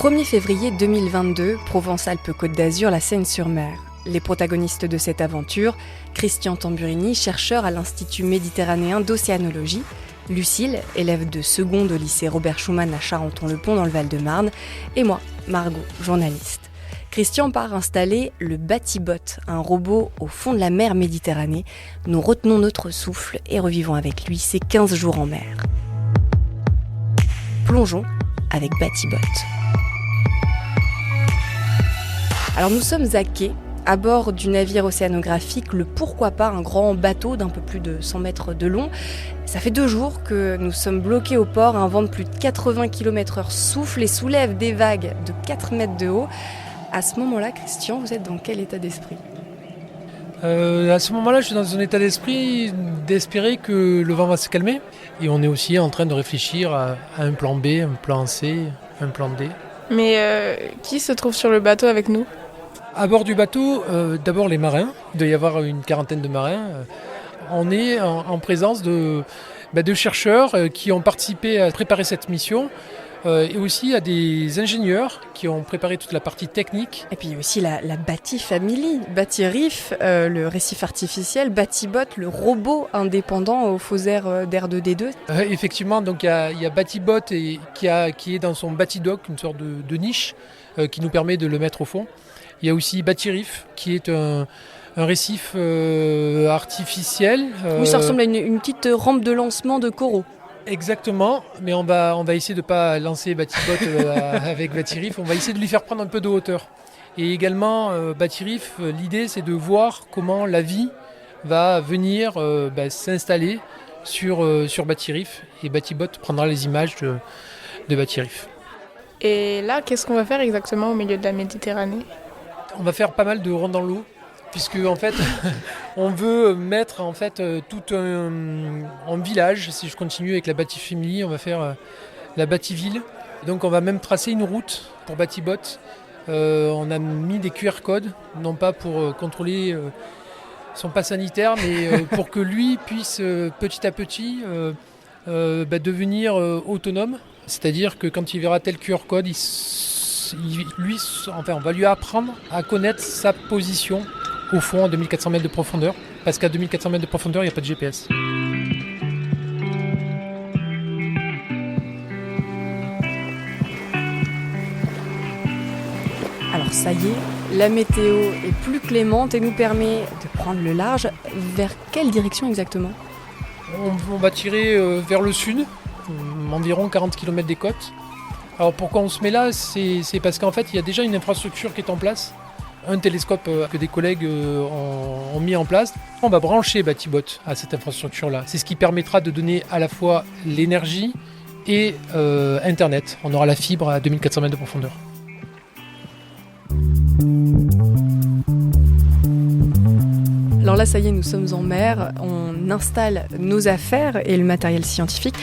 1er février 2022, Provence-Alpes-Côte d'Azur, la Seine-sur-Mer. Les protagonistes de cette aventure, Christian Tamburini, chercheur à l'Institut méditerranéen d'océanologie, Lucille, élève de seconde au lycée Robert Schuman à Charenton-le-Pont dans le Val-de-Marne, et moi, Margot, journaliste. Christian part installer le Batibot, un robot au fond de la mer Méditerranée. Nous retenons notre souffle et revivons avec lui ses 15 jours en mer. Plongeons avec Batibot. Alors nous sommes à quai, à bord du navire océanographique, le pourquoi pas, un grand bateau d'un peu plus de 100 mètres de long. Ça fait 2 jours que nous sommes bloqués au port, un vent de plus de 80 km/h souffle et soulève des vagues de 4 mètres de haut. À ce moment-là, Christian, vous êtes dans quel état d'esprit ? À ce moment-là, je suis dans un état d'esprit d'espérer que le vent va se calmer. Et on est aussi en train de réfléchir à un plan B, un plan C, un plan D. Mais qui se trouve sur le bateau avec nous ? À bord du bateau, d'abord les marins. Il doit y avoir une quarantaine de marins. On est en présence de chercheurs qui ont participé à préparer cette mission. Et aussi à des ingénieurs qui ont préparé toute la partie technique. Et puis aussi la Batifamily, Batirif, le récif artificiel, Batibot, le robot indépendant aux faux airs d'R2D2. Effectivement, donc il y a Batibot qui est dans son Batidock, une sorte de niche qui nous permet de le mettre au fond. Il y a aussi Batirif qui est un récif artificiel. Oui, ça ressemble à une petite rampe de lancement de coraux. Exactement, mais on va essayer de ne pas lancer Batibot avec Batirif, on va essayer de lui faire prendre un peu de hauteur. Et également, Batirif, l'idée c'est de voir comment la vie va venir s'installer sur Batirif, et Batibot prendra les images de Batirif. Et là, qu'est-ce qu'on va faire exactement au milieu de la Méditerranée ? On va faire pas mal de ronds dans l'eau, puisque en fait on veut mettre tout un village. Si je continue avec la Batifamily, on va faire la Bativille. Donc on va même tracer une route pour Batibot. On a mis des QR codes, non pas pour contrôler son pass sanitaire, mais pour que lui puisse petit à petit devenir autonome. C'est-à-dire que quand il verra tel QR code, on va lui apprendre à connaître sa position au fond à 2400 mètres de profondeur, parce qu'à 2400 mètres de profondeur, il n'y a pas de GPS. Alors ça y est, la météo est plus clémente et nous permet de prendre le large. Vers quelle direction exactement ? On va tirer vers le sud, environ 40 km des côtes. Alors pourquoi on se met là ? C'est parce qu'en fait, il y a déjà une infrastructure qui est en place. Un télescope que des collègues ont mis en place. On va brancher Batibot à cette infrastructure-là. C'est ce qui permettra de donner à la fois l'énergie et Internet. On aura la fibre à 2400 mètres de profondeur. Alors là, ça y est, nous sommes en mer. On installe nos affaires et le matériel scientifique.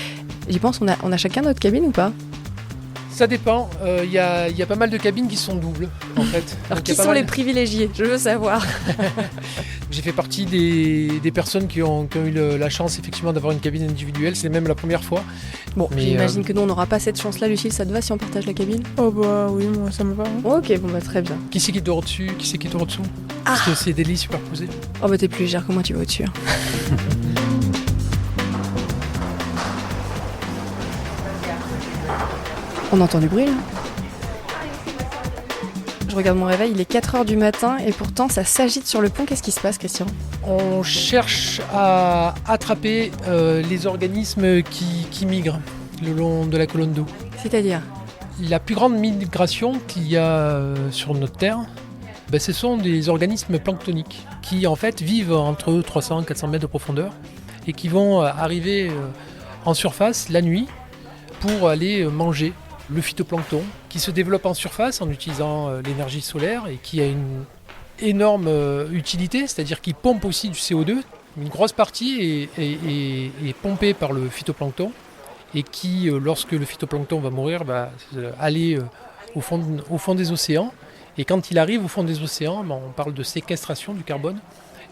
J'y pense, on a chacun notre cabine ou pas ? Ça dépend, il y a pas mal de cabines qui sont doubles en fait. Alors qui sont les privilégiés ? Je veux savoir. J'ai fait partie des personnes qui ont eu la chance effectivement d'avoir une cabine individuelle, c'est même la première fois. Bon, mais j'imagine que nous on n'aura pas cette chance-là, Lucille, ça te va si on partage la cabine ? Oh bah oui, moi ça me va. Ok, bon bah très bien. Qui c'est qui dort au-dessus ? Qui c'est qui dort au-dessous ? Parce que c'est des lits superposés. Oh bah t'es plus légère que moi, tu vas au-dessus. On entend du bruit là. Je regarde mon réveil, il est 4h du matin et pourtant ça s'agite sur le pont. Qu'est-ce qui se passe, Christian ? On cherche à attraper les organismes qui migrent le long de la colonne d'eau. C'est-à-dire ? La plus grande migration qu'il y a sur notre Terre, ce sont des organismes planctoniques qui en fait vivent entre 300 et 400 mètres de profondeur et qui vont arriver en surface la nuit pour aller manger le phytoplancton qui se développe en surface en utilisant l'énergie solaire et qui a une énorme utilité, c'est-à-dire qu'il pompe aussi du CO2. Une grosse partie est pompée par le phytoplancton et qui, lorsque le phytoplancton va mourir, va aller au fond des océans. Et quand il arrive au fond des océans, on parle de séquestration du carbone.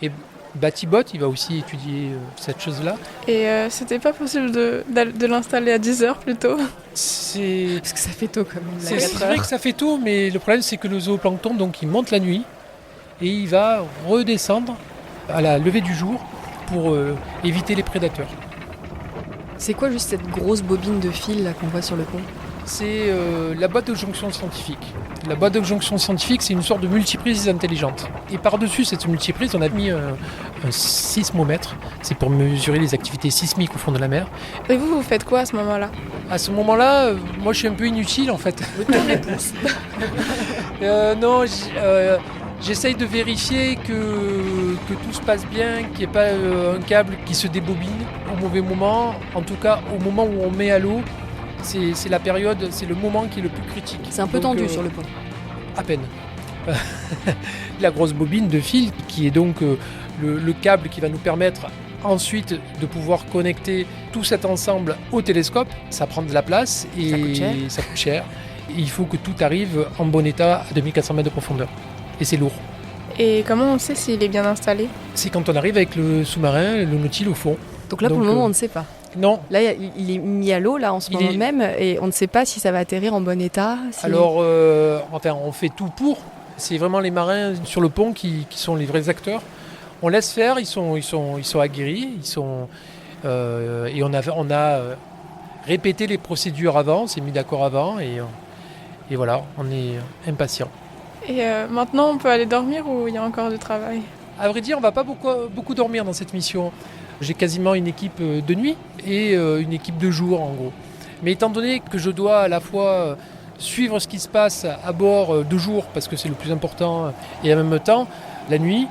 Et Batibot, il va aussi étudier cette chose-là. Et c'était pas possible de l'installer à 10h plus tôt ? C'est Parce que ça fait tôt quand même. c'est vrai que ça fait tôt, mais le problème c'est que le zooplancton, donc, il monte la nuit et il va redescendre à la levée du jour pour éviter les prédateurs. C'est quoi juste cette grosse bobine de fil là qu'on voit sur le pont? C'est la boîte de jonction scientifique. La boîte de jonction scientifique, c'est une sorte de multiprise intelligente. Et par-dessus cette multiprise, on a mis un sismomètre. C'est pour mesurer les activités sismiques au fond de la mer. Et vous faites quoi à ce moment-là? À ce moment-là, moi je suis un peu inutile en fait. Non, j'essaye de vérifier que tout se passe bien, qu'il n'y ait pas un câble qui se débobine au mauvais moment. En tout cas, au moment où on met à l'eau, c'est la période, c'est le moment qui est le plus critique. C'est un peu Donc, tendu sur le pont. À peine. La grosse bobine de fil qui est donc le câble qui va nous permettre ensuite de pouvoir connecter tout cet ensemble au télescope. Ça prend de la place et ça coûte cher. Et il faut que tout arrive en bon état à 2400 mètres de profondeur. Et c'est lourd. Et comment on sait s'il est bien installé? C'est quand on arrive avec le sous-marin, le Nautil au fond. Donc là pour le moment on ne sait pas. Non. Là il est mis à l'eau là en ce moment même et on ne sait pas si ça va atterrir en bon état. Alors on fait tout pour. C'est vraiment les marins sur le pont qui sont les vrais acteurs. On laisse faire, ils sont aguerris, et on a répété les procédures avant, on s'est mis d'accord avant et voilà, on est impatients. Et maintenant on peut aller dormir ou il y a encore du travail? À vrai dire, on ne va pas beaucoup dormir dans cette mission. J'ai quasiment une équipe de nuit et une équipe de jour en gros. Mais étant donné que je dois à la fois suivre ce qui se passe à bord de jour, parce que c'est le plus important, et en même temps, la nuit,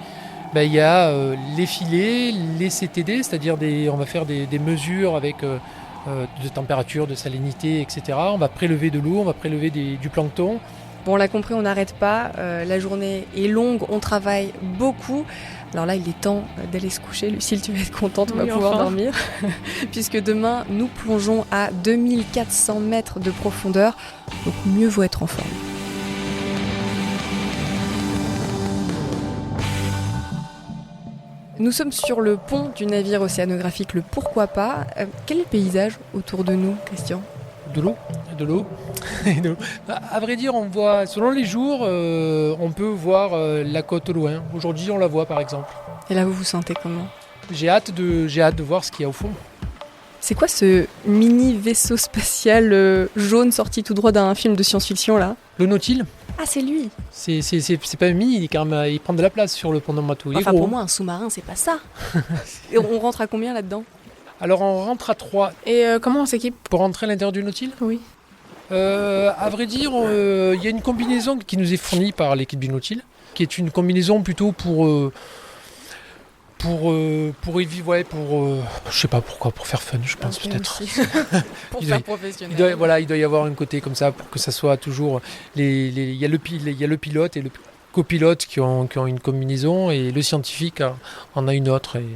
il y a les filets, les CTD, c'est-à-dire on va faire des mesures avec de température, de salinité, etc. On va prélever de l'eau, on va prélever du plancton. Bon, on l'a compris, on n'arrête pas. La journée est longue, on travaille beaucoup. Alors là, il est temps d'aller se coucher. Lucille, tu vas être contente, on va pouvoir dormir. Puisque demain, nous plongeons à 2400 mètres de profondeur. Donc mieux vaut être en forme. Nous sommes sur le pont du navire océanographique, le Pourquoi pas. Quel est le paysage autour de nous, Christian ? De l'eau. À vrai dire, on voit, selon les jours, on peut voir la côte au loin. Aujourd'hui, on la voit par exemple. Et là, vous vous sentez comment ? J'ai hâte de voir ce qu'il y a au fond. C'est quoi ce mini vaisseau spatial jaune sorti tout droit d'un film de science-fiction là ? Le Nautil. Ah, c'est lui. C'est pas un mini, il prend de la place sur le pont d'Amato. Enfin, pour moi, un sous-marin, c'est pas ça. Et on rentre à combien là-dedans ? Alors, on rentre à 3. Et comment on s'équipe ? Pour rentrer à l'intérieur du Nautil ? Oui. À vrai dire, il y a une combinaison qui nous est fournie par l'équipe du Nautil, qui est une combinaison plutôt pour je sais pas pourquoi, pour faire fun, je pense peut-être. Pour faire professionnel. Il doit y avoir un côté comme ça pour que ça soit toujours il y a le pilote et le copilote qui ont une combinaison et le scientifique en a une autre et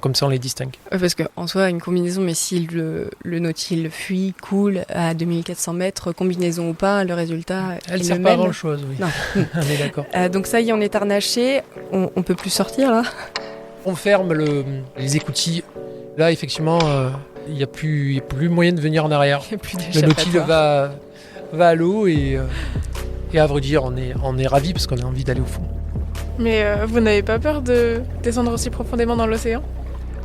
comme ça on les distingue. Parce qu'en soi, une combinaison, mais si le Nautil fuit, coule à 2400 mètres, combinaison ou pas, le résultat elle est sert le pas à même. grand chose, oui. Non. On est d'accord. Donc ça y est, on est harnaché, on peut plus sortir là. On ferme les écoutilles. Là, effectivement, il n'y a plus moyen de venir en arrière. Il y a plus Le Nautil va à l'eau et à vrai dire, on est ravis parce qu'on a envie d'aller au fond. Mais vous n'avez pas peur de descendre aussi profondément dans l'océan ?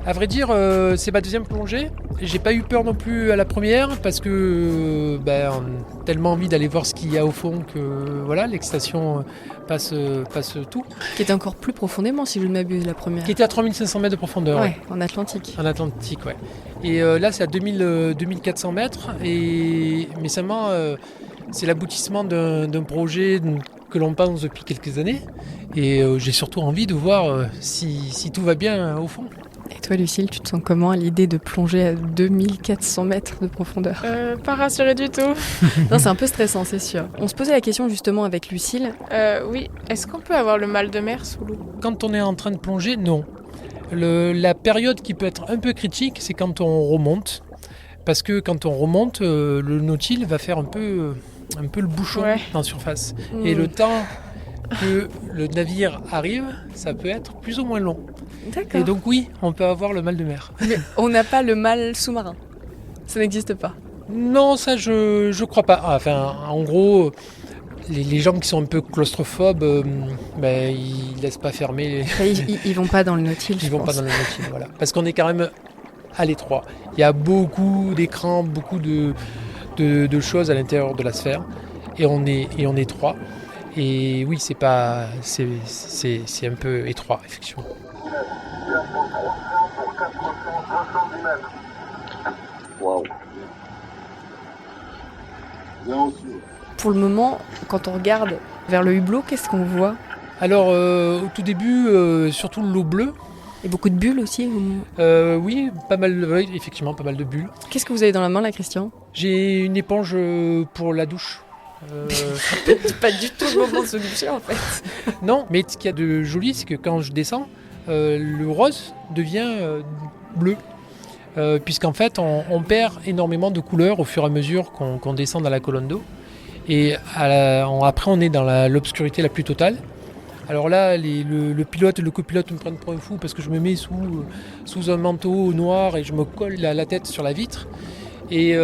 À vrai dire, c'est ma deuxième plongée. J'ai pas eu peur non plus à la première parce que on a tellement envie d'aller voir ce qu'il y a au fond que voilà, l'excitation passe tout. Qui était encore plus profondément, si je ne m'abuse, la première. Qui était à 3500 mètres de profondeur. Ouais, en Atlantique. En Atlantique, ouais. Et là, c'est à 2400 mètres. Mais seulement, c'est l'aboutissement d'un projet que l'on pense depuis quelques années. Et j'ai surtout envie de voir si tout va bien au fond. Et toi, Lucille, tu te sens comment à l'idée de plonger à 2400 mètres de profondeur ? Pas rassurée du tout. Non, c'est un peu stressant, c'est sûr. On se posait la question justement avec Lucille. Oui, est-ce qu'on peut avoir le mal de mer sous l'eau ? Quand on est en train de plonger, non. La période qui peut être un peu critique, c'est quand on remonte. Parce que quand on remonte, le Nautil va faire un peu le bouchon en surface. Et le temps que le navire arrive, ça peut être plus ou moins long. D'accord. Et donc oui, on peut avoir le mal de mer. Mais on n'a pas le mal sous-marin. Ça n'existe pas. Non, ça je crois pas. Enfin, en gros, les gens qui sont un peu claustrophobes, ils laissent pas fermer. Enfin, ils vont pas dans le Nautil, Ils je vont pense. pas dans le Nautil, voilà. Parce qu'on est quand même à l'étroit. Il y a beaucoup d'écrans, beaucoup de choses à l'intérieur de la sphère, et on est trois. Et oui, c'est un peu étroit, effectivement. Waouh. Pour le moment, quand on regarde vers le hublot, qu'est-ce qu'on voit? Alors, au tout début, surtout l'eau bleue. Et beaucoup de bulles aussi. Oui, oui, effectivement, pas mal de bulles. Qu'est-ce que vous avez dans la main là, Christian? J'ai une éponge pour la douche. C'est pas du tout le moment de se doucher en fait. Non, mais ce qu'il y a de joli, c'est que quand je descends, le rose devient bleu. Puisqu'en fait, on perd énormément de couleurs au fur et à mesure qu'on descend dans la colonne d'eau. Et après, on est dans l'obscurité la plus totale. Alors là, le pilote et le copilote me prennent pour un fou parce que je me mets sous un manteau noir et je me colle la tête sur la vitre. Et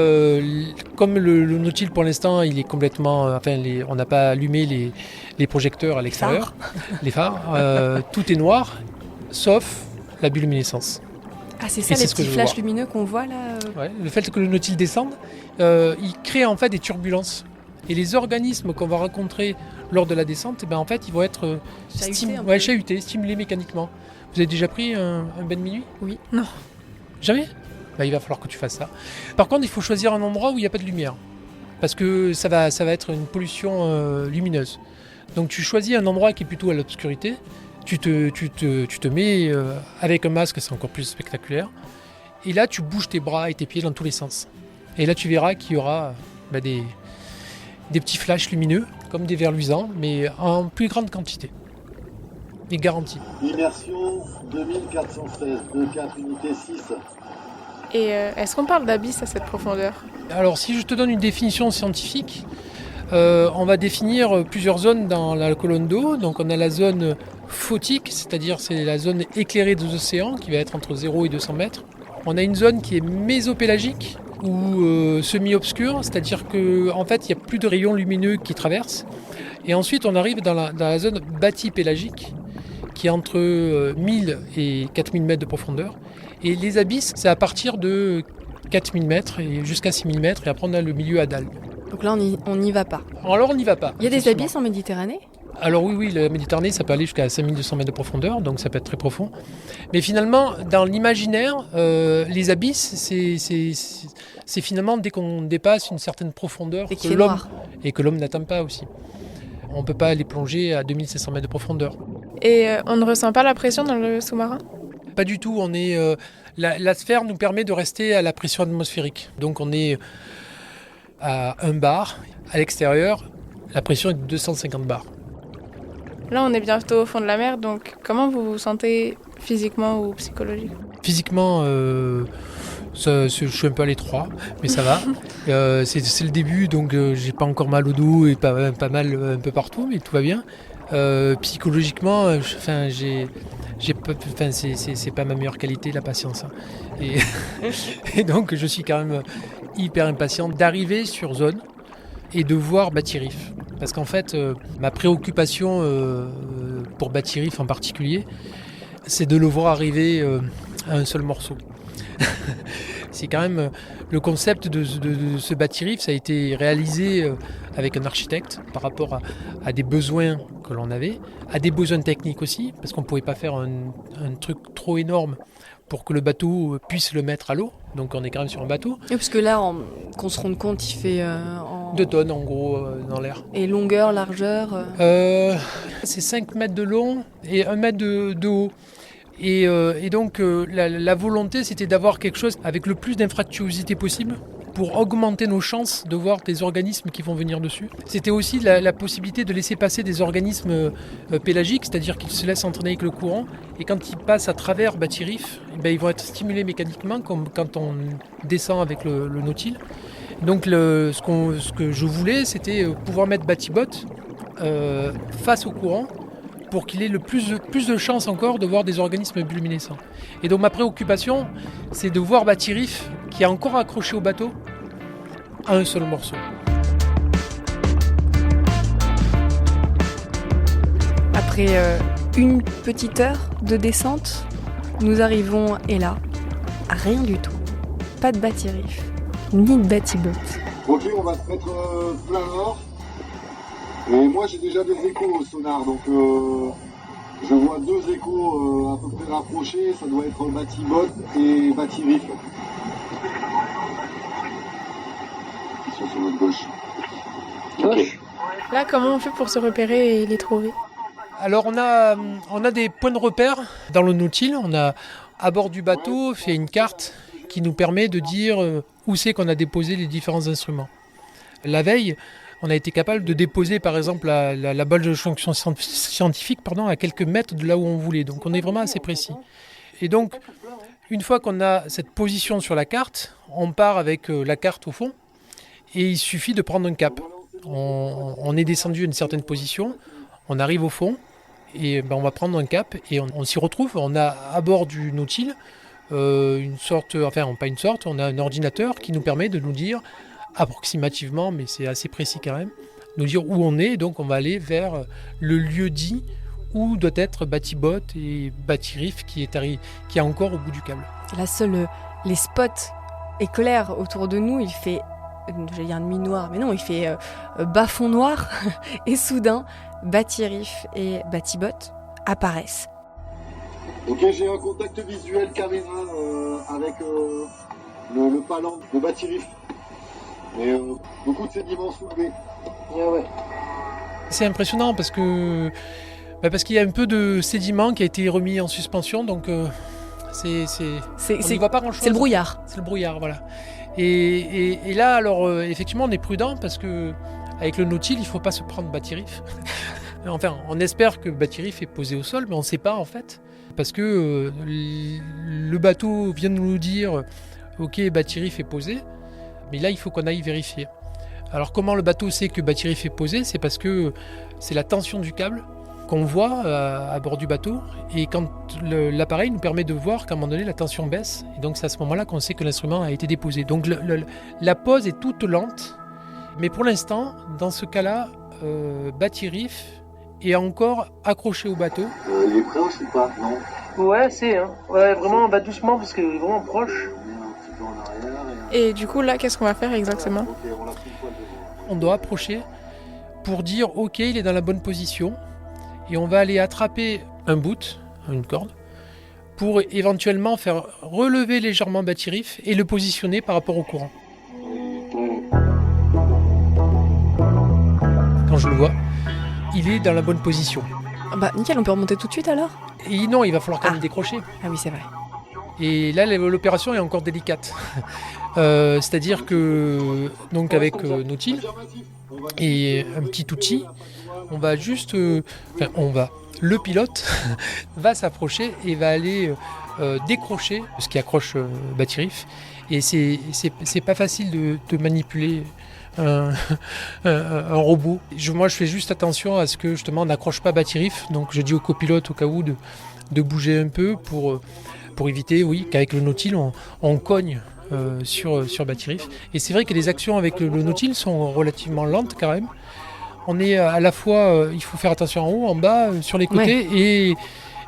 comme le Nautil pour l'instant, il est complètement, on n'a pas allumé les projecteurs à l'extérieur, les phares, tout est noir, sauf la bioluminescence. Ah, c'est ça, Et les ce que petits je flashs vois. lumineux qu'on voit là. Ouais, le fait que le Nautil descende, il crée en fait des turbulences. Et les organismes qu'on va rencontrer lors de la descente, en fait, ils vont être chahutés, stimulés mécaniquement. Vous avez déjà pris un bain de minuit ? Oui. Non. Jamais ? Il va falloir que tu fasses ça. Par contre, il faut choisir un endroit où il n'y a pas de lumière. Parce que ça va être une pollution lumineuse. Donc tu choisis un endroit qui est plutôt à l'obscurité. Tu te mets avec un masque, c'est encore plus spectaculaire. Et là, tu bouges tes bras et tes pieds dans tous les sens. Et là, tu verras qu'il y aura des petits flashs lumineux, comme des vers luisants, mais en plus grande quantité. Et garantie. Immersion 2416, 2-4 unité 6. Et est-ce qu'on parle d'abysse à cette profondeur? Alors, si je te donne une définition scientifique, on va définir plusieurs zones dans la colonne d'eau. Donc, on a la zone photique, c'est-à-dire c'est la zone éclairée des océans, qui va être entre 0 et 200 mètres. On a une zone qui est mésopélagique, ou semi-obscure, c'est-à-dire qu'en fait, il n'y a plus de rayons lumineux qui traversent. Et ensuite, on arrive dans la zone bâti-pélagique, qui est entre 1000 et 4000 mètres de profondeur. Et les abysses, c'est à partir de 4000 mètres et jusqu'à 6000 mètres, et après on a le milieu à dalle. Donc là, on n'y va pas. Alors on n'y va pas. Il y a des abysses en Méditerranée? Alors oui, la Méditerranée, ça peut aller jusqu'à 5200 mètres de profondeur, donc ça peut être très profond. Mais finalement, dans l'imaginaire, les abysses, c'est finalement dès qu'on dépasse une certaine profondeur Et que l'homme n'atteint pas aussi. On ne peut pas aller plonger à 2500 mètres de profondeur. Et on ne ressent pas la pression dans le sous-marin? Pas du tout. La sphère nous permet de rester à la pression atmosphérique. Donc on est à 1 bar. À l'extérieur, la pression est de 250 bars. Là, on est bientôt au fond de la mer, donc comment vous vous sentez physiquement ou psychologiquement? Physiquement, je suis un peu à l'étroit, mais ça va. C'est le début, donc j'ai pas encore mal au dos et pas mal un peu partout, mais tout va bien. Psychologiquement, c'est pas ma meilleure qualité, la patience. Hein. Et donc, je suis quand même hyper impatient d'arriver sur zone et de voir Batirif. Parce qu'en fait, ma préoccupation pour Batirif en particulier, c'est de le voir arriver à un seul morceau. C'est quand même le concept de ce Batirif, ça a été réalisé avec un architecte par rapport à des besoins que l'on avait, à des besoins techniques aussi, parce qu'on ne pouvait pas faire un truc trop énorme pour que le bateau puisse le mettre à l'eau. Donc on est quand même sur un bateau. Et parce que là, qu'on se rende compte, il fait 2 tonnes en gros dans l'air. Et longueur, largeur C'est 5 mètres de long et 1 mètre de haut. Et donc la volonté, c'était d'avoir quelque chose avec le plus d'infractuosité possible pour augmenter nos chances de voir des organismes qui vont venir dessus. C'était aussi la possibilité de laisser passer des organismes pélagiques, c'est-à-dire qu'ils se laissent entraîner avec le courant, et quand ils passent à travers Batirif, ils vont être stimulés mécaniquement, comme quand on descend avec le Nautil. Donc ce que je voulais, c'était pouvoir mettre Batibot face au courant, pour qu'il ait le plus de chances encore de voir des organismes bioluminescents. Et donc ma préoccupation, c'est de voir Batirif, qui est encore accroché au bateau, à un seul morceau. Après une petite heure de descente, nous arrivons, et là, à rien du tout. Pas de bâti-riff, ni de bâti-boat. Ok, on va se mettre plein nord. Et moi j'ai déjà des échos au sonar, donc je vois 2 échos à peu près rapprochés. Ça doit être bâti-bot et bâti-riff. Ils sont sur notre gauche. Ok. Là, comment on fait pour se repérer et les trouver? Alors on a des points de repère dans le Nautil. On a à bord du bateau fait une carte qui nous permet de dire où c'est qu'on a déposé les différents instruments. La veille, on a été capable de déposer par exemple la balle de jonction scientifique à quelques mètres de là où on voulait. Donc on est vraiment assez précis. Et donc une fois qu'on a cette position sur la carte, on part avec la carte au fond et il suffit de prendre un cap. On est descendu à une certaine position, on arrive au fond et on va prendre un cap et on s'y retrouve. On a à bord du Nautil on a un ordinateur qui nous permet de nous dire approximativement, mais c'est assez précis quand même, nous dire où on est. Donc on va aller vers le lieu dit où doit être bâti-bot et bâti-riff qui est encore au bout du câble. Là, seuls les spots éclairent autour de nous. Il fait, j'allais dire nuit noire, mais non, il fait bas fond noir. Et soudain, bâti-riff et bâti-bot apparaissent. Ok, j'ai un contact visuel caméra avec le palan de bâti-riff. Mais beaucoup de sédiments soulevés. Ouais. C'est impressionnant parce qu'il y a un peu de sédiment qui a été remis en suspension, donc on n'y voit pas grand-chose. C'est le brouillard. C'est le brouillard, voilà. Et là, alors effectivement, on est prudent parce que avec le Nautil, il ne faut pas se prendre bâti-riff. Enfin, on espère que bâti-riff est posé au sol, mais on ne sait pas en fait. Parce que le bateau vient de nous dire ok, bâti-riff est posé, mais là il faut qu'on aille vérifier. Alors comment le bateau sait que bâti-riff est posé? C'est parce que c'est la tension du câble qu'on voit à bord du bateau, et quand l'appareil nous permet de voir qu'à un moment donné la tension baisse, et donc c'est à ce moment là qu'on sait que l'instrument a été déposé. Donc la pose est toute lente, mais pour l'instant dans ce cas là bâti-riff est encore accroché au bateau. Il est proche ou pas? Non. Ouais, c'est, hein. Ouais, vraiment, va doucement parce qu'il est vraiment proche. Un petit peu en arrière. Et du coup, là, qu'est-ce qu'on va faire exactement? Ok, on l'a pris une fois devant. On doit approcher pour dire ok, il est dans la bonne position, et on va aller attraper un bout, une corde, pour éventuellement faire relever légèrement bâti-riff et le positionner par rapport au courant. Quand je le vois, il est dans la bonne position. Bah nickel, on peut remonter tout de suite alors? Et non, il va falloir quand même décrocher. Ah oui, c'est vrai. Et là, l'opération est encore délicate. C'est-à-dire que, donc avec Nautil et un petit outil, on va juste... le pilote va s'approcher et va aller décrocher ce qui accroche bâti-riff. Et c'est pas facile de manipuler un robot. Moi, je fais juste attention à ce que justement on n'accroche pas bâti-riff. Donc, je dis au copilote au cas où de bouger un peu pour éviter, oui, qu'avec le Nautil on cogne sur bâti-riff. Et c'est vrai que les actions avec le Nautil sont relativement lentes quand même. On est à la fois, il faut faire attention en haut, en bas, sur les côtés, ouais.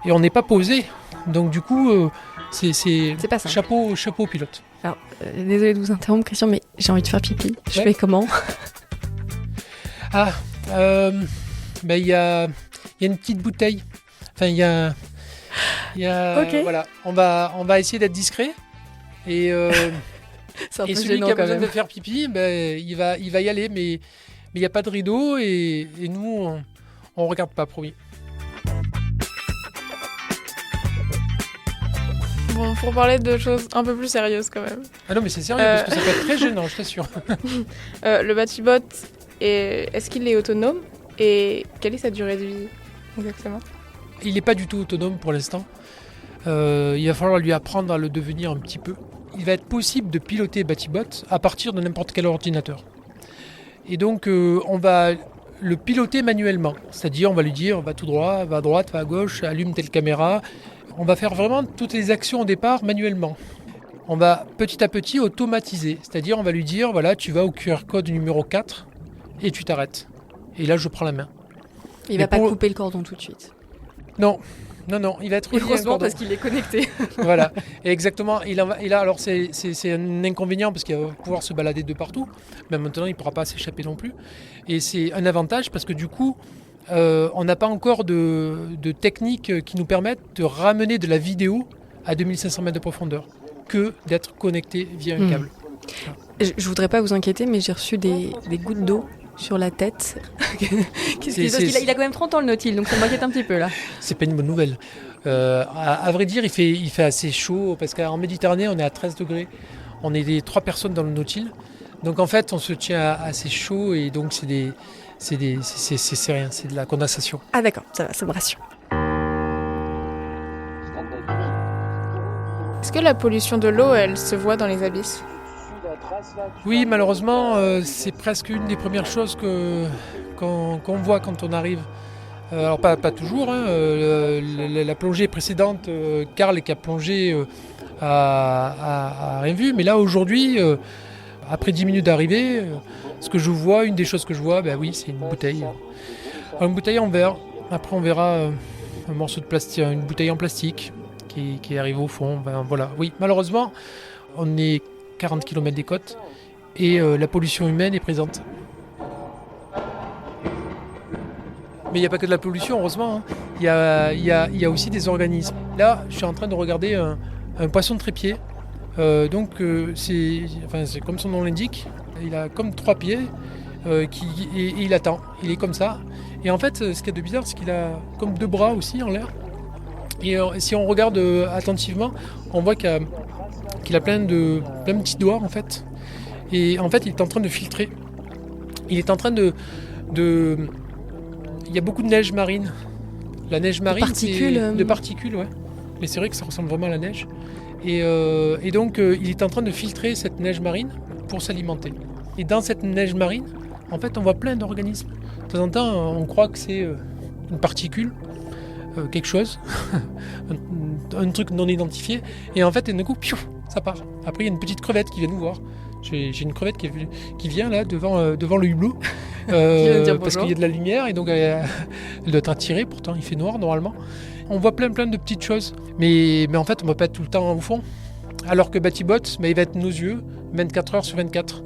et on n'est pas posé. Donc du coup, c'est pas simple. Chapeau au pilote. Alors, désolé de vous interrompre, Christian, mais j'ai envie de faire pipi. Je fais comment? Il y a une petite bouteille. Enfin, il y a okay. Voilà. On va essayer d'être discret. Et c'est un peu celui gênant, qui a quand besoin même de faire pipi, il va y aller, mais il n'y a pas de rideau et nous, on regarde pas, promis. Bon, pour parler de choses un peu plus sérieuses quand même. Ah non, mais c'est sérieux, parce que ça peut être très gênant, je t'assure. Le bâti-bot, est-ce qu'il est autonome? Et quelle est sa durée de vie exactement? Il n'est pas du tout autonome pour l'instant. Il va falloir lui apprendre à le devenir un petit peu. Il va être possible de piloter bâti-bot à partir de n'importe quel ordinateur. Et donc, on va le piloter manuellement. C'est-à-dire, on va lui dire, va tout droit, va à droite, va à gauche, allume telle caméra. On va faire vraiment toutes les actions au départ manuellement. on va petit à petit automatiser. C'est-à-dire, on va lui dire, voilà, tu vas au QR code numéro 4 et tu t'arrêtes. Et là, je prends la main. Il va pas couper le cordon tout de suite. Non, il va être relié à un Heureusement cordon. parce qu'il est connecté. Voilà, et exactement. Et là, alors c'est un inconvénient parce qu'il va pouvoir se balader de partout, mais maintenant il ne pourra pas s'échapper non plus. Et c'est un avantage parce que du coup, on n'a pas encore de techniques qui nous permettent de ramener de la vidéo à 2500 mètres de profondeur que d'être connecté via un câble. Je voudrais pas vous inquiéter, mais j'ai reçu des gouttes d'eau sur la tête. Il a quand même 30 ans le Nautil, donc ça m'inquiète un petit peu là. C'est pas une bonne nouvelle. À vrai dire, il fait assez chaud parce qu'en Méditerranée, on est à 13 degrés. On est 3 personnes dans le Nautil. Donc en fait, on se tient assez chaud et donc c'est rien, c'est de la condensation. Ah d'accord, ça va, ça me rassure. Est-ce que la pollution de l'eau, elle se voit dans les abysses ? Oui, malheureusement, c'est presque une des premières choses qu'on voit quand on arrive. Alors pas toujours, hein, la plongée précédente, Karl qui a plongé a rien vu, mais là aujourd'hui, après 10 minutes d'arrivée, une des choses que je vois, oui, c'est une bouteille. Alors, une bouteille en verre, après on verra un morceau de plastique, une bouteille en plastique qui arrive au fond. Voilà. Oui, malheureusement, on est 40 km des côtes et la pollution humaine est présente. Mais il n'y a pas que de la pollution, heureusement. Il y a aussi des organismes. Là, je suis en train de regarder un poisson de trépied. C'est comme son nom l'indique. Il a comme 3 pieds et il attend. Il est comme ça. Et en fait, ce qu'il y a de bizarre, c'est qu'il a comme 2 bras aussi en l'air. Et si on regarde attentivement, on voit qu'il a plein de petits doigts en fait. Et en fait, il est en train de filtrer. Il est en train de... Il y a beaucoup de neige marine. La neige marine, de particules, ouais. Mais c'est vrai que ça ressemble vraiment à la neige. Et donc, il est en train de filtrer cette neige marine pour s'alimenter. Et dans cette neige marine, en fait, on voit plein d'organismes. De temps en temps, on croit que c'est une particule, quelque chose, un truc non identifié. Et en fait, d'un coup, piou, ça part. Après, il y a une petite crevette qui vient nous voir. J'ai une crevette qui vient là devant le hublot parce qu'il y a de la lumière et donc elle doit être attirée. Pourtant, il fait noir normalement. On voit plein de petites choses, mais en fait, on ne va pas être tout le temps au fond. Alors que Batibot, il va être nos yeux 24 heures sur 24.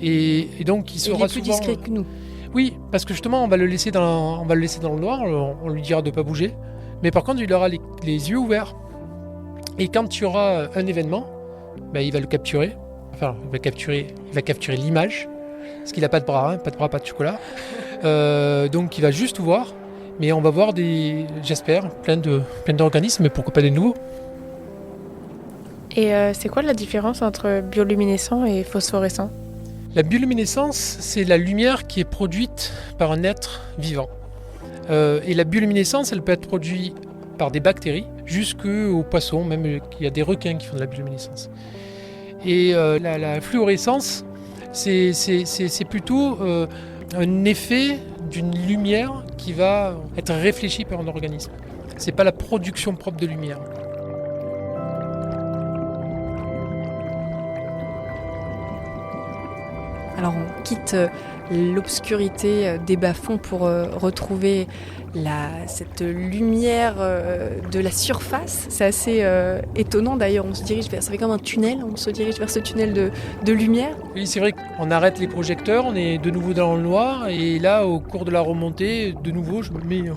Et donc, il sera plus souvent discret que nous. Oui, parce que justement, on va le laisser dans le noir. On lui dira de ne pas bouger. Mais par contre, il aura les yeux ouverts. Et quand il y aura un événement, il va le capturer. Enfin, il va capturer l'image, parce qu'il n'a pas de bras, pas de chocolat. Donc il va juste tout voir, mais on va voir j'espère, plein d'organismes, mais pourquoi pas des nouveaux. Et c'est quoi la différence entre bioluminescent et phosphorescent ? La bioluminescence, c'est la lumière qui est produite par un être vivant. Et la bioluminescence, elle peut être produite par des bactéries, jusqu'aux poissons, même il y a des requins qui font de la bioluminescence. Et la fluorescence, c'est plutôt un effet d'une lumière qui va être réfléchie par un organisme. C'est pas la production propre de lumière. Alors on quitte l'obscurité des bas-fonds pour retrouver cette lumière de la surface. C'est assez étonnant d'ailleurs, ça fait comme un tunnel, on se dirige vers ce tunnel de lumière. Oui, c'est vrai qu'on arrête les projecteurs, on est de nouveau dans le noir et là au cours de la remontée, de nouveau je me mets...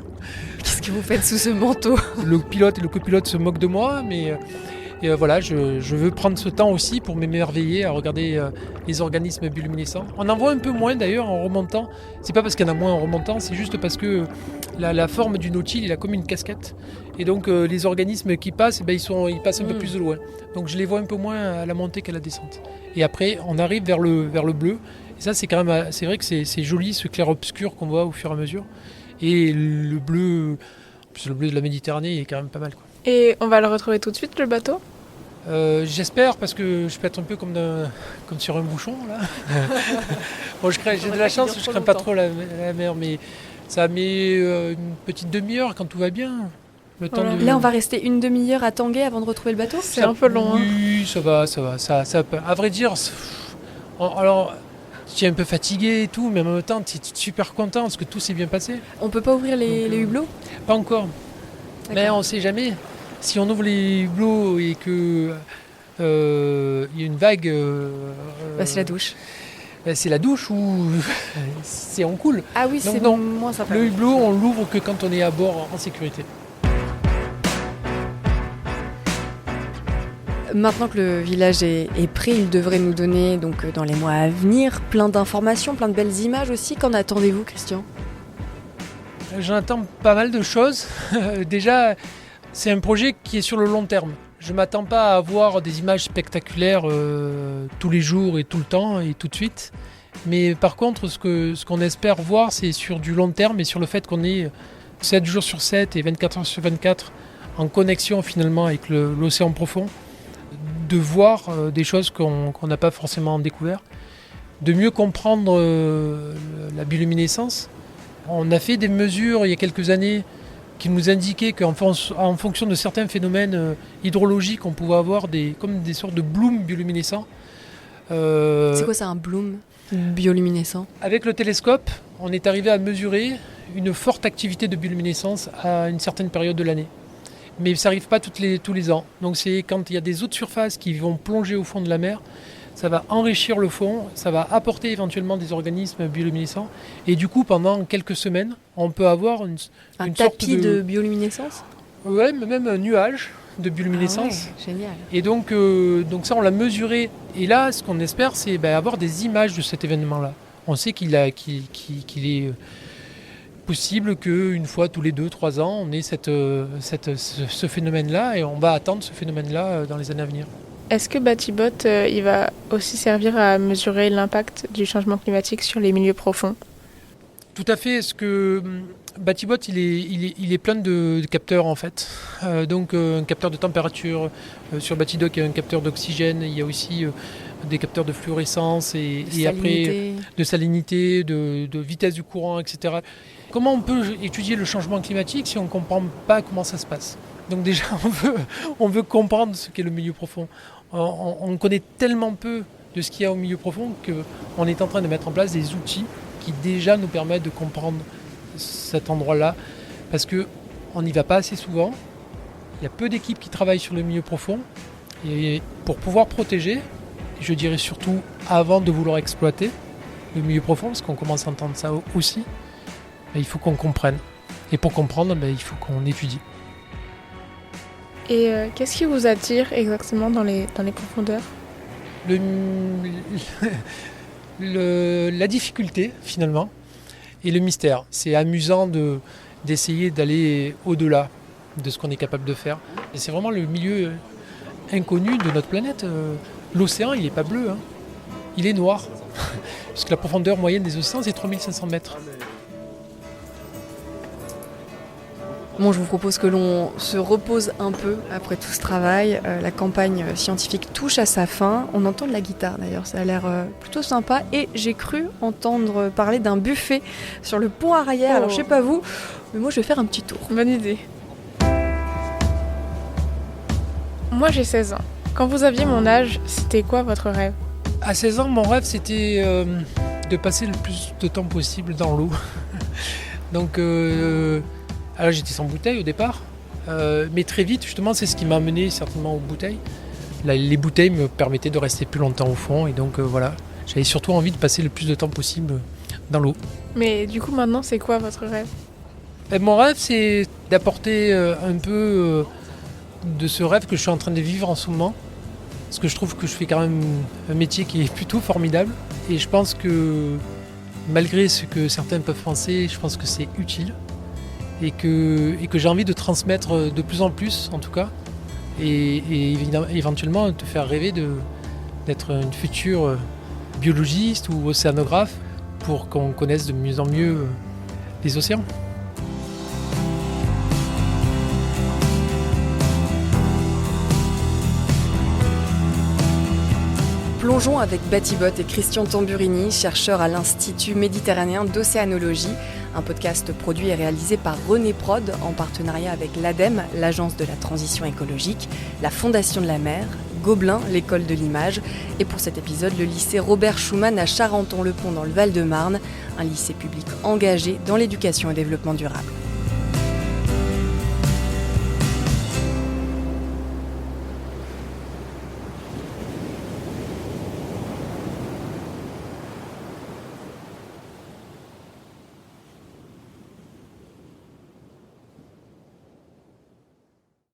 Qu'est-ce que vous faites sous ce manteau ? Le pilote et le copilote se moquent de moi, mais... Et voilà, je veux prendre ce temps aussi pour m'émerveiller à regarder les organismes bioluminescents. On en voit un peu moins d'ailleurs en remontant. C'est pas parce qu'il y en a moins en remontant, c'est juste parce que la forme du Nautil, il a comme une casquette. Et donc les organismes qui passent, ils passent un peu plus de loin. Donc je les vois un peu moins à la montée qu'à la descente. Et après, on arrive vers le bleu. Et ça, c'est quand même, c'est vrai que c'est joli, ce clair-obscur qu'on voit au fur et à mesure. Et le bleu de la Méditerranée, il est quand même pas mal, quoi. Et on va le retrouver tout de suite, le bateau ? J'espère, parce que je peux être un peu comme sur un bouchon là. Bon, j'ai de la chance, je crains pas trop la mer, mais ça met une petite demi-heure quand tout va bien. Le temps Voilà. de... Là, on va rester une demi-heure à Tanguay avant de retrouver le bateau. C'est un peu long. Hein. Oui, ça va. À vrai dire, alors, tu es un peu fatigué et tout, mais en même temps, tu es super content parce que tout s'est bien passé. On peut pas ouvrir les hublots? Pas encore. Mais D'accord. on sait jamais. Si on ouvre les hublots et que il y a une vague, Bah, c'est la douche. c'est la douche ou c'est on coule. Ah oui, Donc c'est non. moins sympa. Le hublot, on l'ouvre que quand on est à bord en sécurité. Maintenant que le village est prêt, il devrait nous donner, donc dans les mois à venir, plein d'informations, plein de belles images aussi. Qu'en attendez-vous, Christian? J'en attends pas mal de choses. Déjà, c'est un projet qui est sur le long terme. Je ne m'attends pas à avoir des images spectaculaires tous les jours et tout le temps et tout de suite. Mais par contre, ce qu'on espère voir, c'est sur du long terme et sur le fait qu'on est 7 jours sur 7 et 24 heures sur 24 en connexion finalement avec l'océan profond, de voir des choses qu'on n'a pas forcément découvert, de mieux comprendre la bioluminescence. On a fait des mesures il y a quelques années qui nous indiquaient qu'en fonction de certains phénomènes hydrologiques, on pouvait avoir comme des sortes de blooms bioluminescents. C'est quoi ça, un bloom bioluminescent? Avec le télescope, on est arrivé à mesurer une forte activité de bioluminescence à une certaine période de l'année. Mais ça n'arrive pas tous les ans. Donc c'est quand il y a des eaux de surface qui vont plonger au fond de la mer, ça va enrichir le fond, ça va apporter éventuellement des organismes bioluminescents. Et du coup, pendant quelques semaines, on peut avoir une sorte tapis de bioluminescence? Ouais, mais même un nuage de bioluminescence. Ah ouais, génial. Et donc ça, on l'a mesuré. Et là, ce qu'on espère, c'est avoir des images de cet événement-là. On sait qu'il est possible qu'une fois tous les 2-3 ans, on ait ce phénomène-là, et on va attendre ce phénomène-là dans les années à venir. Est-ce que Batibot, il va aussi servir à mesurer l'impact du changement climatique sur les milieux profonds? Tout à fait. Ce que Batibot, il est plein de capteurs en fait. Donc un capteur de température sur Batidoc, il y a un capteur d'oxygène. Il y a aussi des capteurs de fluorescence et après de salinité, de vitesse du courant, etc. Comment on peut étudier le changement climatique si on ne comprend pas comment ça se passe? Donc déjà, on veut comprendre ce qu'est le milieu profond. On connaît tellement peu de ce qu'il y a au milieu profond qu'on est en train de mettre en place des outils qui déjà nous permettent de comprendre cet endroit-là, parce qu'on n'y va pas assez souvent, il y a peu d'équipes qui travaillent sur le milieu profond, et pour pouvoir protéger, je dirais surtout avant de vouloir exploiter le milieu profond, parce qu'on commence à entendre ça aussi, il faut qu'on comprenne. Et pour comprendre, il faut qu'on étudie. Et qu'est-ce qui vous attire exactement dans les profondeurs? La difficulté finalement et le mystère. C'est amusant d'essayer d'aller au-delà de ce qu'on est capable de faire. Et c'est vraiment le milieu inconnu de notre planète. L'océan, il n'est pas bleu, hein. Il est noir. Puisque la profondeur moyenne des océans, c'est 3500 mètres. Bon, je vous propose que l'on se repose un peu après tout ce travail. La campagne scientifique touche à sa fin. On entend de la guitare d'ailleurs, ça a l'air plutôt sympa. Et j'ai cru entendre parler d'un buffet sur le pont arrière. Alors je sais pas vous, mais moi je vais faire un petit tour. Bonne idée. Moi j'ai 16 ans. Quand vous aviez mon âge, c'était quoi votre rêve? À 16 ans, mon rêve c'était de passer le plus de temps possible dans l'eau. Donc alors j'étais sans bouteille au départ, mais très vite justement c'est ce qui m'a amené certainement aux bouteilles. Les bouteilles me permettaient de rester plus longtemps au fond, et donc voilà, j'avais surtout envie de passer le plus de temps possible dans l'eau. Mais du coup maintenant c'est quoi votre rêve? Et mon rêve c'est d'apporter un peu de ce rêve que je suis en train de vivre en ce moment, parce que je trouve que je fais quand même un métier qui est plutôt formidable, et je pense que malgré ce que certains peuvent penser, je pense que c'est utile. Et que j'ai envie de transmettre de plus en plus, en tout cas, et éventuellement te faire rêver d'être une future biologiste ou océanographe pour qu'on connaisse de mieux en mieux les océans. Plongeons avec Batibot et Christian Tamburini, chercheurs à l'Institut méditerranéen d'océanologie, un podcast produit et réalisé par René Prod en partenariat avec l'ADEME, l'Agence de la transition écologique, la Fondation de la mer, Gobelin, l'école de l'image, et pour cet épisode, le lycée Robert Schuman à Charenton-le-Pont dans le Val-de-Marne, un lycée public engagé dans l'éducation et développement durable.